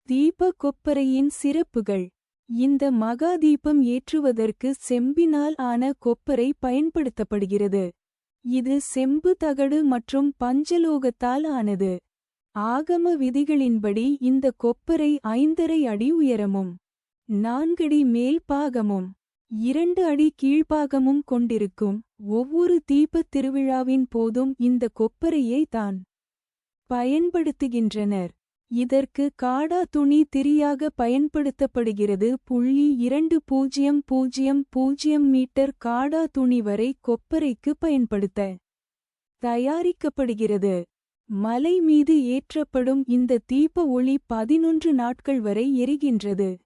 தீப கொப்பரையின் சிறப்புகள். இந்த மகா தீபம் ஏற்றுவதற்கு செம்பினால் ஆன கொப்பரை பயன்படுத்தப்படுகிறது. இது செம்பு தகடு மற்றும் பஞ்சலோகத்தால் ஆனது. ஆகம விதிகளின்படி இந்த கொப்பரை 5½ அடி உயரமும் 4 அடி மேல் பாகமும் 2 அடி கீழ்ப்பாகமும் கொண்டிருக்கும். ஒவ்வொரு தீபத் திருவிழாவின் போதும் இந்த கொப்பரையை தான் பயன்படுத்துகின்றனர். இதற்கு காடா துணி திரியாக பயன்படுத்தப்படுகிறது. 2000 மீட்டர் காடா துணி வரை கொப்பரைக்கு பயன்படுத்த தயாரிக்கப்படுகிறது. மலை மீது ஏற்றப்படும் இந்த தீப ஒளி 11 நாட்கள் வரை எரிகின்றது.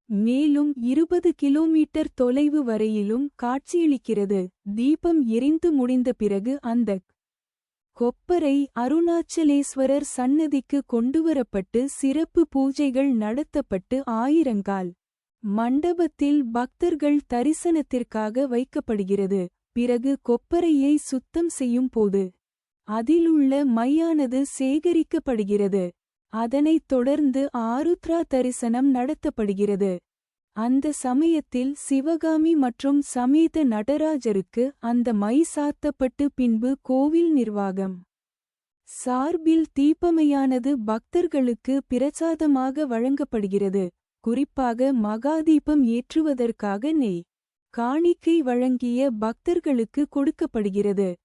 மேலும் 20 கிலோமீட்டர் தொலைவு வரையிலும் காட்சியளிக்கிறது. தீபம் எரிந்து முடிந்த பிறகு அந்தக் கொப்பரை அருணாச்சலேஸ்வரர் சன்னதிக்கு கொண்டுவரப்பட்டு சிறப்பு பூஜைகள் நடத்தப்பட்டு ஆயிரங்கால் மண்டபத்தில் பக்தர்கள் தரிசனத்திற்காக வைக்கப்படுகிறது. பிறகு கொப்பரையை சுத்தம் செய்யும் போது அதிலுள்ள மையானது சேகரிக்கப்படுகிறது. அதனைத் தொடர்ந்து ஆருத்ரா தரிசனம் நடத்தப்படுகிறது. அந்த சமயத்தில் சிவகாமி மற்றும் சமேத நடராஜருக்கு அந்த மை சாத்தப்பட்டு பின்பு கோவில் நிர்வாகம் சார்பில் தீபமையானது பக்தர்களுக்கு பிரசாதமாக வழங்கப்படுகிறது. குறிப்பாக மகாதீபம் ஏற்றுவதற்காக நெய் காணிக்கை வழங்கிய பக்தர்களுக்கு கொடுக்கப்படுகிறது.